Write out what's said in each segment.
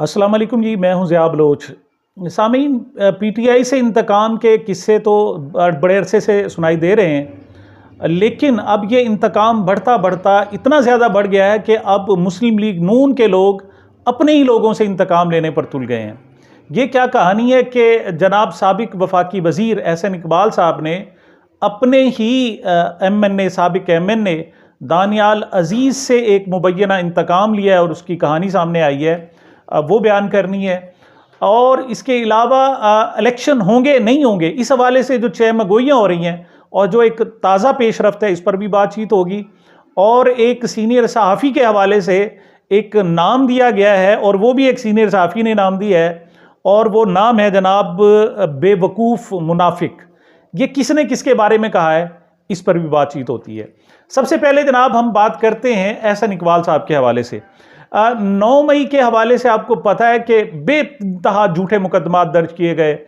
अस्सलाम वालेकुम जी, मैं हूं ज़िया बलोच। सामीन, पीटीआई से इंतकाम के किस्से तो बड़े अरसे से सुनाई दे रहे हैं, लेकिन अब ये इंतकाम बढ़ता बढ़ता इतना ज़्यादा बढ़ गया है कि अब मुस्लिम लीग नून के लोग अपने ही लोगों से इंतकाम लेने पर तुल गए हैं। ये क्या कहानी है कि जनाब साबिक वफाकी वज़ीर एहसन इकबाल साहब ने अपने ही MNA साबिक MNA दानियाल अजीज़ से एक मुबैना इंतकाम लिया है और उसकी कहानी सामने आई है, वो बयान करनी है। और इसके अलावा इलेक्शन होंगे नहीं होंगे, इस हवाले से जो चहमगोइयाँ हो रही हैं और जो एक ताज़ा पेशरफ्त है, इस पर भी बातचीत होगी। और एक सीनियर सहाफ़ी के हवाले से एक नाम दिया गया है, और वो भी एक सीनियर सहाफ़ी ने नाम दिया है, और वो नाम है जनाब बेवकूफ़ मुनाफिक। ये किसने किसके बारे में कहा है, इस पर भी बातचीत होती है। सबसे पहले जनाब हम बात करते हैं एहसन इकबाल साहब के हवाले से। 9 मई के हवाले से आपको पता है कि बेतहा झूठे मुकदमात दर्ज किए गए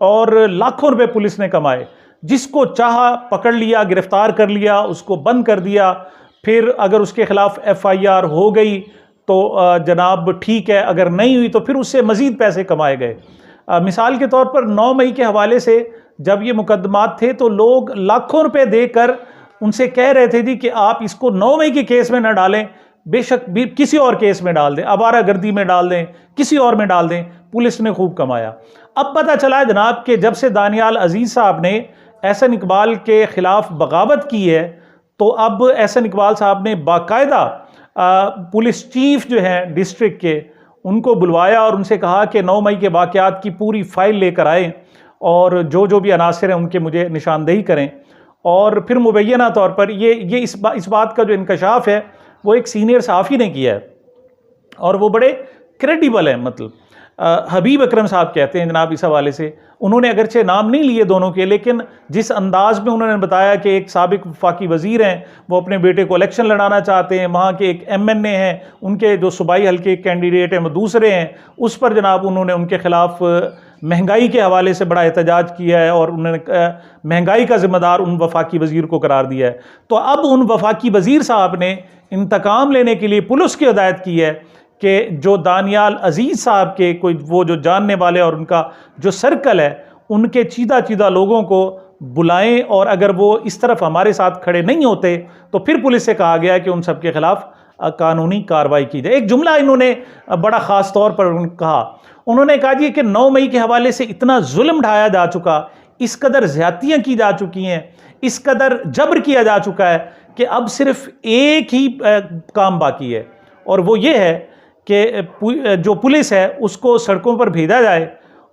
और लाखों रुपए पुलिस ने कमाए। जिसको चाहा पकड़ लिया, गिरफ्तार कर लिया, उसको बंद कर दिया। फिर अगर उसके खिलाफ FIR हो गई तो जनाब ठीक है, अगर नहीं हुई तो फिर उससे मज़ीद पैसे कमाए गए। मिसाल के तौर पर 9 मई के हवाले से जब ये मुकदमात थे तो लोग लाखों रुपए देकर उनसे कह रहे थे जी कि आप इसको 9 मई के केस में न डालें, बेशक भी किसी और केस में डाल दें, आवारागर्दी में डाल दें, किसी और में डाल दें। पुलिस ने खूब कमाया। अब पता चला है जनाब कि जब से दानियाल अजीज़ साहब ने एहसन इकबाल के ख़िलाफ़ बगावत की है, तो अब एहसन इकबाल साहब ने बाकायदा पुलिस चीफ जो हैं डिस्ट्रिक्ट के, उनको बुलवाया और उनसे कहा कि 9 मई के वाक़यात की पूरी फ़ाइल लेकर आएँ और जो जो भी अनासर हैं उनके मुझे निशानदेही करें। और फिर मुबैना तौर पर ये इस बात का जो इंकशाफ है वो एक सीनियर सहाफ़ी ने किया है और वो बड़े क्रेडिबल हैं। मतलब हबीब अकरम साहब कहते हैं जनाब इस हवाले से। उन्होंने अगरचे नाम नहीं लिए दोनों के, लेकिन जिस अंदाज में उन्होंने बताया कि एक साबिक वफाकी वज़ीर हैं, वो अपने बेटे को इलेक्शन लड़ाना चाहते हैं, वहाँ के एक MNA हैं, उनके जो सूबाई हल्के कैंडिडेट हैं वो दूसरे हैं, उस पर जनाब उन्होंने उनके ख़िलाफ़ महंगाई के हवाले से बड़ा एहतजाज किया है और उन्होंने महंगाई का ज़िम्मेदार उन वफाकी वज़ीर को करार दिया है। तो अब उन वफाकी वज़ीर साहब ने इंतकाम लेने के लिए पुलिस की हिदायत की है कि जो दानियाल अजीज़ साहब के कोई वो जो जानने वाले और उनका जो सर्कल है, उनके चीदा लोगों को बुलाएं, और अगर वो इस तरफ हमारे साथ खड़े नहीं होते तो फिर पुलिस से कहा गया है कि उन सब के ख़िलाफ़ कानूनी कार्रवाई की जाए। एक जुमला इन्होंने बड़ा ख़ास तौर पर कहा। उन्होंने कहा जी कि 9 मई के हवाले से इतना जुल्म ढाया जा चुका, इस कदर ज़्यादतियाँ की जा चुकी हैं, इस कदर जबर किया जा चुका है कि अब सिर्फ एक ही काम बाकी है, और वो ये है कि जो पुलिस है उसको सड़कों पर भेजा जाए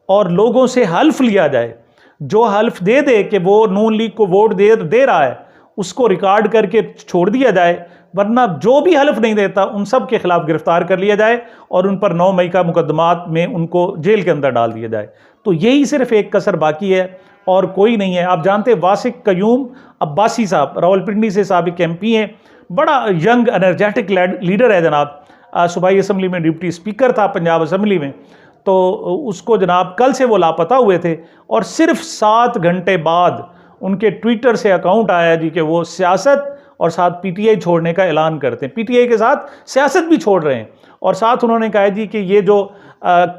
और लोगों से हल्फ लिया जाए। जो हल्फ दे दे कि वो नून लीग को वोट दे रहा है, उसको रिकॉर्ड करके छोड़ दिया जाए, वरना जो भी हल्फ नहीं देता उन सब के खिलाफ गिरफ्तार कर लिया जाए और उन पर 9 मई का मुकदमात में उनको जेल के अंदर डाल दिया जाए। तो यही सिर्फ एक कसर बाकी है और कोई नहीं है। आप जानते वासिक कयूम अब्बासी साहब रावलपिंडी से साबिक MP हैं, बड़ा यंग एनर्जेटिक लीडर है जनाब। सूबाई असम्बली में डिप्टी स्पीकर था पंजाब असम्बली में। तो उसको जनाब कल से वो लापता हुए थे और सिर्फ 7 घंटे बाद उनके ट्विटर से अकाउंट आया जी कि वो सियासत और साथ PTI छोड़ने का ऐलान करते हैं। PTI के साथ सियासत भी छोड़ रहे हैं, और साथ उन्होंने कहा जी कि ये जो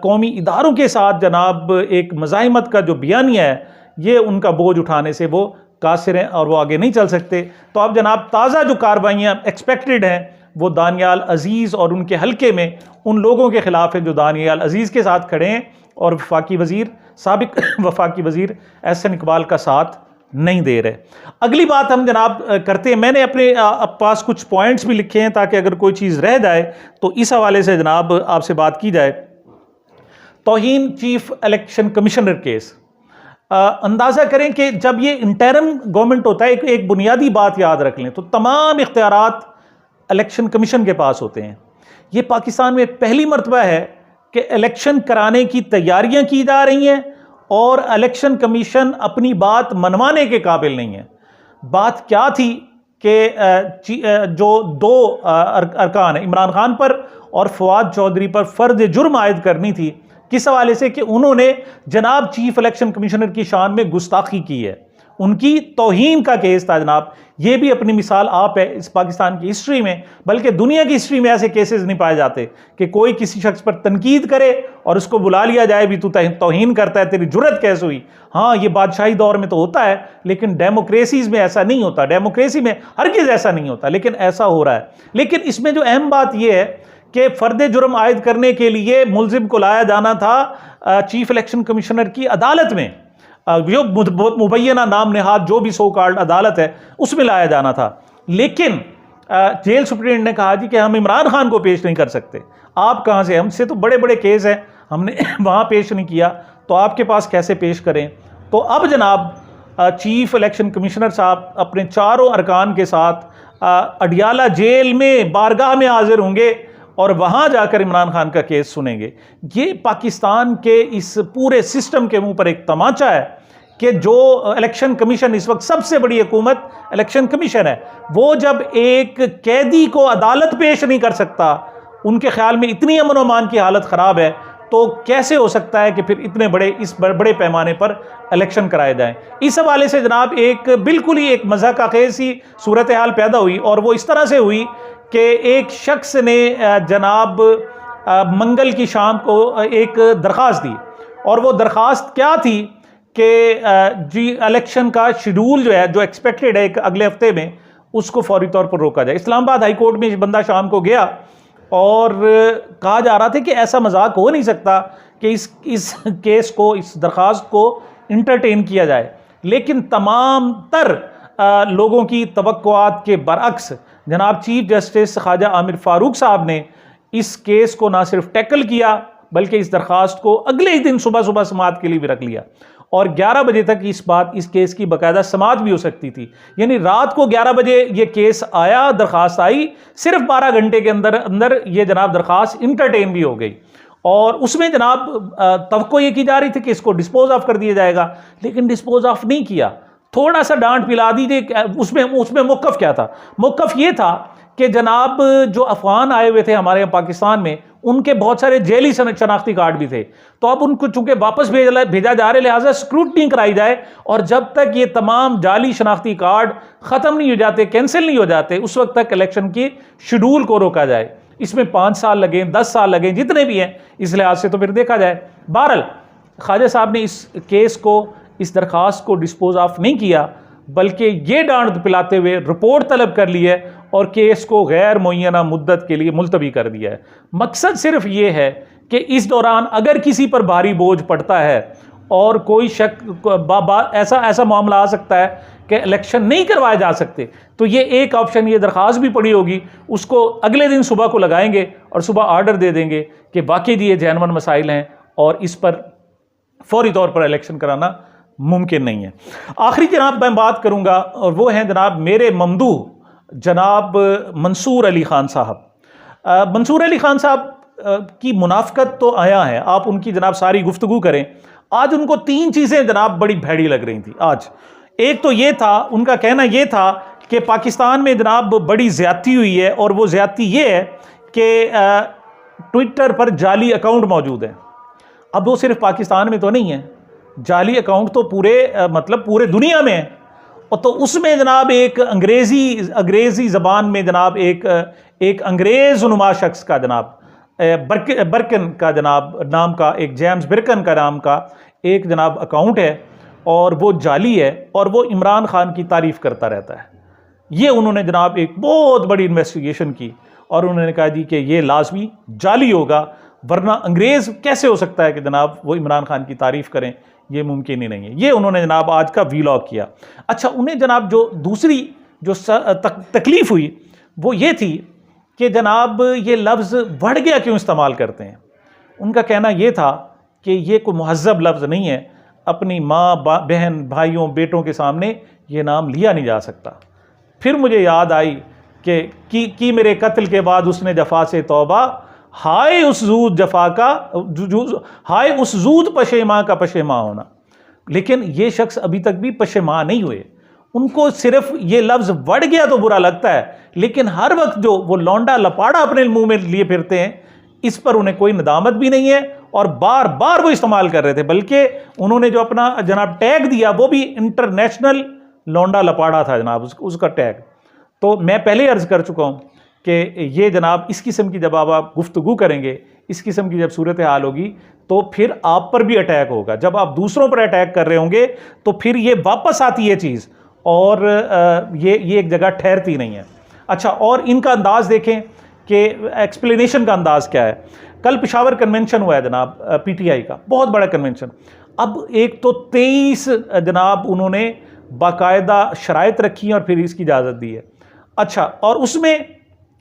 कौमी इदारों के साथ जनाब एक मज़ाहिमत का जो बयानिया है, ये उनका बोझ उठाने से वो कासिर हैं और वो आगे नहीं चल सकते। तो अब जनाब ताज़ा जो कार्रवाइयाँ एक्सपेक्टेड हैं वो दानियाल अजीज़ और उनके हल्के में उन लोगों के ख़िलाफ़ है जो दानियाल अजीज़ के साथ खड़े हैं और वफाकी वज़ीर साबिक वफाकी वज़ीर एहसन इकबाल का साथ नहीं दे रहे। अगली बात हम जनाब करते हैं। मैंने अपने पास कुछ पॉइंट्स भी लिखे हैं ताकि अगर कोई चीज़ रह जाए तो इस हवाले से जनाब आपसे बात की जाए। तौहीन चीफ इलेक्शन कमिश्नर केस, अंदाज़ा करें कि जब ये इंटरम गवर्नमेंट होता है, एक बुनियादी बात याद रख लें, तो तमाम इख्तियारात इलेक्शन कमीशन के पास होते हैं। ये पाकिस्तान में पहली मरतबा है कि इलेक्शन कराने की तैयारियां की जा रही हैं और इलेक्शन कमीशन अपनी बात मनवाने के काबिल नहीं है। बात क्या थी कि जो 2 अरकान इमरान खान पर और फवाद चौधरी पर फ़र्ज जुर्म आयद करनी थी, किस हवाले से कि उन्होंने जनाब चीफ इलेक्शन कमिश्नर की शान में गुस्ताखी की है उनकी तौहीन का केस था जनाब। ये भी अपनी मिसाल आप है इस पाकिस्तान की हिस्ट्री में, बल्कि दुनिया की हिस्ट्री में ऐसे केसेस नहीं पाए जाते कि कोई किसी शख्स पर तनकीद करे और उसको बुला लिया जाए भी तू तौहीन करता है, तेरी जुर्रत कैसे हुई। हाँ, ये बादशाही दौर में तो होता है, लेकिन डेमोक्रेसीज में ऐसा नहीं होता, डेमोक्रेसी में हरगिज़ ऐसा नहीं होता, लेकिन ऐसा हो रहा है। लेकिन इसमें जो अहम बात यह है कि फ़र्द जुर्म आयद करने के लिए मुलजिम को लाया जाना था चीफ इलेक्शन कमिश्नर की अदालत में, जो मुबैना नाम नेहाद जो भी सो कॉल्ड अदालत है उसमें लाया जाना था। लेकिन जेल सुप्रीडेंट ने कहा जी कि हम इमरान खान को पेश नहीं कर सकते। आप कहाँ से, हमसे तो बड़े बड़े केस हैं, हमने वहाँ पेश नहीं किया, तो आपके पास कैसे पेश करें। तो अब जनाब चीफ इलेक्शन कमिश्नर साहब अपने चारों अरकान के साथ अडियाला जेल में बारगाह में हाजिर होंगे और वहाँ जाकर इमरान खान का केस सुनेंगे। ये पाकिस्तान के इस पूरे सिस्टम के मुंह पर एक तमाचा है कि जो इलेक्शन कमीशन, इस वक्त सबसे बड़ी हुकूमत इलेक्शन कमीशन है, वो जब एक कैदी को अदालत पेश नहीं कर सकता, उनके ख्याल में इतनी अमन अमान की हालत ख़राब है, तो कैसे हो सकता है कि फिर इतने बड़े पैमाने पर इलेक्शन कराए जाएं। इस हवाले से जनाब एक बिल्कुल ही एक मज़ाक़ सी सूरत हाल पैदा हुई, और वो इस तरह से हुई कि एक शख्स ने जनाब मंगल की शाम को एक दरख्वास्त दी, और वो दरख्वास्त क्या थी कि जी इलेक्शन का शेड्यूल जो है, जो एक्सपेक्टेड है एक अगले हफ्ते में, उसको फौरी तौर पर रोका जाए। इस्लामाबाद हाई कोर्ट में बंदा शाम को गया और कहा जा रहा था कि ऐसा मजाक हो नहीं सकता कि इस केस को, इस दरख्वास्त को इंटरटेन किया जाए। लेकिन तमाम तर लोगों की तवक्कुआत के बरअक्स जनाब चीफ जस्टिस ख्वाजा आमिर फारूक साहब ने इस केस को ना सिर्फ टैकल किया, बल्कि इस दरख्वास्त को अगले ही दिन सुबह सुबह समाअत के लिए भी रख लिया, और 11 बजे तक इस केस की बाकायदा समाअत भी हो सकती थी। यानी रात को 11 बजे ये केस आया, दरख्वास्त आई, सिर्फ 12 घंटे के अंदर अंदर ये जनाब दरख्वास्त इंटरटेन भी हो गई, और उसमें जनाब तवक्को ये की जा रही थी कि इसको डिस्पोज ऑफ कर दिया जाएगा, लेकिन डिस्पोज ऑफ नहीं किया। थोड़ा सा डांट पिला दीजिए। उसमें मौक़िफ़ क्या था? मौक़िफ़ ये था कि जनाब जो अफ़गान आए हुए थे हमारे यहाँ पाकिस्तान में, उनके बहुत सारे जेली शनाख्ती कार्ड भी थे, तो अब उनको चूंकि वापस भेजा जा रहे, लिहाजा स्क्रूटनी कराई जाए, और जब तक ये तमाम जाली शनाख्ती कार्ड ख़त्म नहीं हो जाते, कैंसिल नहीं हो जाते, उस वक्त तक इलेक्शन की शेड्यूल को रोका जाए। इसमें 5 साल लगें, 10 साल लगें, जितने भी हैं, इस लिहाज से तो फिर देखा जाए। बहरहाल ख्वाजा साहब ने इस केस को, इस दरख्वास्त को डिस्पोज ऑफ नहीं किया, बल्कि ये डांट पिलाते हुए रिपोर्ट तलब कर ली है और केस को गैर मुअय्यना मुद्दत के लिए मुलतवी कर दिया है। मकसद सिर्फ ये है कि इस दौरान अगर किसी पर भारी बोझ पड़ता है और कोई शक ऐसा मामला आ सकता है कि इलेक्शन नहीं करवाए जा सकते, तो ये एक ऑप्शन, ये दरख्वास्त भी पड़ी होगी, उसको अगले दिन सुबह को लगाएंगे और सुबह आर्डर दे देंगे कि वाकई ये जैनवन मसाइल हैं और इस पर फौरी तौर पर इलेक्शन कराना मुमकिन नहीं है। आखिरी जनाब मैं बात करूंगा, और वो हैं जनाब मेरे ममदूह जनाब मंसूर अली खान साहब। मंसूर अली खान साहब की मुनाफकत तो आया है, आप उनकी जनाब सारी गुफ्तगू करें। आज उनको 3 चीज़ें जनाब बड़ी भैड़ी लग रही थी आज। एक तो ये था, उनका कहना ये था कि पाकिस्तान में जनाब बड़ी ज़्यादती हुई है, और वो ज़्यादती ये है कि ट्विटर पर जाली अकाउंट मौजूद है। अब वो सिर्फ पाकिस्तान में तो नहीं है, जाली अकाउंट तो पूरे दुनिया में है। और तो उसमें जनाब एक अंग्रेज़ी ज़बान में जनाब एक अंग्रेज़ नुमा शख्स का जनाब बर्कन का जनाब नाम का, एक जेम्स बिरकन का नाम का एक जनाब अकाउंट है, और वो जाली है, और वो इमरान खान की तारीफ़ करता रहता है। ये उन्होंने जनाब एक बहुत बड़ी इन्वेस्टिगेशन की, और उन्होंने कहा जी कि ये लाजमी जाली होगा, वरना अंग्रेज़ कैसे हो सकता है कि जनाब वो इमरान खान की तारीफ़ करें, ये मुमकिन ही नहीं है। ये उन्होंने जनाब आज का वीलॉग किया। अच्छा, उन्हें जनाब जो दूसरी जो तकलीफ़ हुई वो ये थी कि जनाब ये लफ्ज़ बढ़ गया क्यों इस्तेमाल करते हैं। उनका कहना ये था कि ये कोई मुहज़्ज़ब लफ्ज़ नहीं है, अपनी माँ बहन भाइयों बेटों के सामने ये नाम लिया नहीं जा सकता। फिर मुझे याद आई कि मेरे कत्ल के बाद उसने जफ़ा से तौबा, हाय उस जूद जफ़ा का, हाय उस जूद पशेमा का पशेमा होना। लेकिन ये शख्स अभी तक भी पशेमा नहीं हुए। उनको सिर्फ ये लफ्ज़ बढ़ गया तो बुरा लगता है, लेकिन हर वक्त जो वो लौंडा लपाड़ा अपने मुंह में लिए फिरते हैं, इस पर उन्हें कोई नदामत भी नहीं है और बार बार वो इस्तेमाल कर रहे थे, बल्कि उन्होंने जो अपना जनाब टैग दिया वो भी इंटरनेशनल लौंडा लपाड़ा था जनाब, उसका टैग। तो मैं पहले ही अर्ज़ कर चुका हूँ कि ये जनाब इस किस्म की जब आप गुफ्तगू करेंगे, इस किस्म की जब सूरत हाल होगी, तो फिर आप पर भी अटैक होगा। जब आप दूसरों पर अटैक कर रहे होंगे तो फिर ये वापस आती है चीज़, और ये एक जगह ठहरती नहीं है। अच्छा, और इनका अंदाज़ देखें कि एक्सप्लेनेशन का अंदाज़ क्या है। कल पेशावर कन्वेंशन हुआ है जनाब पीटीआई का, बहुत बड़ा कन्वेंशन। अब एक तो 23 जनाब उन्होंने बाकायदा शराइत रखी हैं और फिर इसकी इजाज़त दी है। अच्छा, और उसमें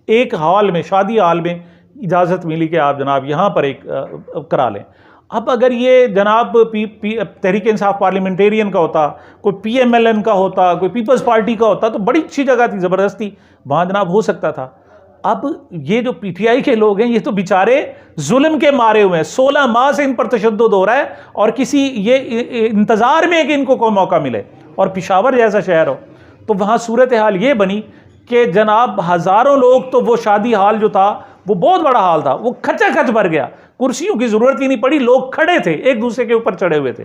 एक हॉल में, शादी हॉल में इजाज़त मिली कि आप जनाब यहाँ पर एक करा लें। अब अगर ये जनाब तहरीक इंसाफ पार्लियामेंटेरियन का होता, कोई पीएमएलएन का होता, कोई पीपल्स पार्टी का होता, तो बड़ी अच्छी जगह थी, ज़बरदस्ती वहाँ जनाब हो सकता था। अब ये जो पीटीआई के लोग हैं, ये तो बेचारे जुल्म के मारे हुए हैं, 16 माह से इन पर तशद्दुद हो रहा है और किसी ये इंतज़ार में है कि इनको कोई मौका मिले। और पेशावर जैसा शहर हो, तो वहाँ सूरत हाल ये बनी कि जनाब हज़ारों लोग, तो वो शादी हाल जो था वो बहुत बड़ा हाल था, वो खचाखच भर गया, कुर्सियों की ज़रूरत ही नहीं पड़ी, लोग खड़े थे, एक दूसरे के ऊपर चढ़े हुए थे,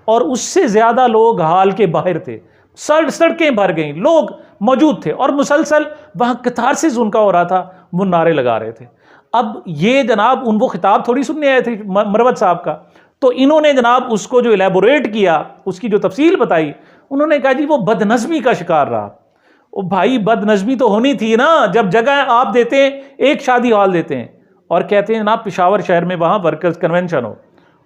और उससे ज़्यादा लोग हाल के बाहर थे। सड़कें भर गईं, लोग मौजूद थे और मुसलसल वहाँ कतारसिस उनका हो रहा था, वो नारे लगा रहे थे। अब ये जनाब वो खिताब थोड़ी सुनने आए थे मरवत साहब का, तो इन्होंने जनाब उसको जो एलेबोरेट किया, उसकी जो तफसील बताई, उन्होंने कहा जी वो बदनज़मी का शिकार रहा। ओ भाई, बदनज़मी तो होनी थी ना, जब जगह आप देते हैं, एक शादी हॉल देते हैं और कहते हैं ना पेशावर शहर में वहाँ वर्कर्स कन्वेंशन हो,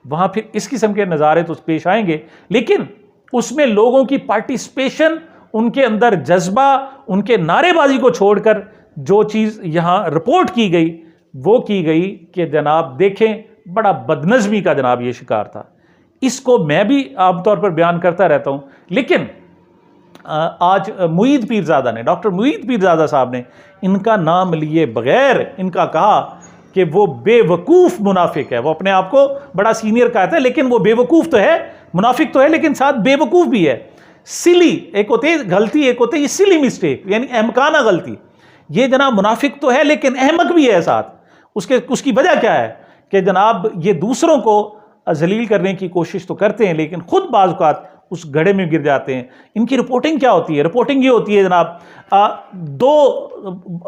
वहाँ फिर इस किस्म के नज़ारे तो पेश आएंगे, लेकिन उसमें लोगों की पार्टिसिपेशन, उनके अंदर जज्बा, उनके नारेबाजी को छोड़कर जो चीज़ यहाँ रिपोर्ट की गई वो की गई कि जनाब देखें बड़ा बदनज़मी का जनाब ये शिकार था। इसको मैं भी आमतौर पर बयान करता रहता हूँ, लेकिन आज मुईद पीरज़ादा ने, डॉक्टर मुईद पीरज़ादा साहब ने इनका नाम लिए बगैर इनका कहा कि वो बेवकूफ़ मुनाफिक है। वो अपने आप को बड़ा सीनियर कहता है, लेकिन वो बेवकूफ़ तो है, मुनाफिक तो है, लेकिन साथ बेवकूफ़ भी है। सिली एक होती है गलती, एक होती है सिली मिस्टेक, यानी अहमकाना गलती। ये जनाब मुनाफिक तो है लेकिन अहमक भी है साथ। उसकी वजह क्या है कि जनाब ये दूसरों को जलील करने की कोशिश तो करते हैं, लेकिन खुद बाज़ औक़ात उस गड्ढे में गिर जाते हैं। इनकी रिपोर्टिंग क्या होती है? रिपोर्टिंग ये होती है जनाब,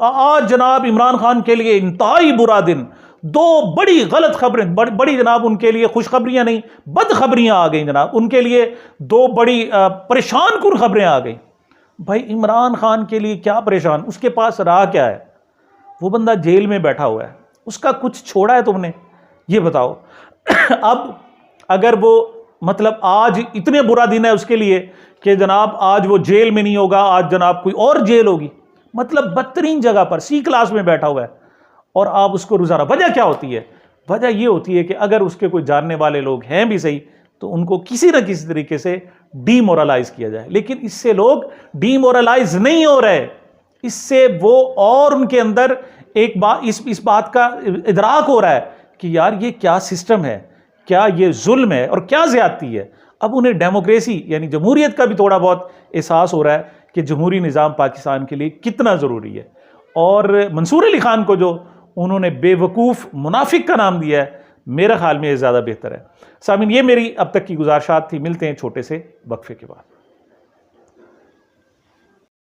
आज जनाब इमरान खान के लिए इंतहाई बुरा दिन, 2 बड़ी गलत खबरें, बड़ी जनाब उनके लिए खुशखबरियां नहीं, बदखबरियां आ गई जनाब, उनके लिए 2 बड़ी परेशान कुन खबरें आ गई। भाई इमरान खान के लिए क्या परेशान, उसके पास रहा क्या है? वो बंदा जेल में बैठा हुआ है, उसका कुछ छोड़ा है तुमने? ये बताओ। अब अगर वो मतलब आज इतने बुरा दिन है उसके लिए कि जनाब आज वो जेल में नहीं होगा, आज जनाब कोई और जेल होगी, मतलब बदतरीन जगह पर C क्लास में बैठा हुआ है और आप उसको रुज़ाना। वजह क्या होती है? वजह ये होती है कि अगर उसके कोई जानने वाले लोग हैं भी सही, तो उनको किसी न किसी तरीके से डीमोरलाइज किया जाए। लेकिन इससे लोग डीमोरलाइज नहीं हो रहे, इससे वो और उनके अंदर एक बात इस बात का इदराक हो रहा है कि यार ये क्या सिस्टम है, क्या ये जुल्म है और क्या ज़्यादती है। अब उन्हें डेमोक्रेसी यानी जमहूरियत का भी थोड़ा बहुत एहसास हो रहा है कि जमहूरी निज़ाम पाकिस्तान के लिए कितना ज़रूरी है। और मंसूर अली खान को जो उन्होंने बेवकूफ़ मुनाफिक का नाम दिया है, मेरे ख्याल में ये ज़्यादा बेहतर है। सामीन, ये मेरी अब तक की गुजारिशात थी। मिलते हैं छोटे से वक्फे के बाद।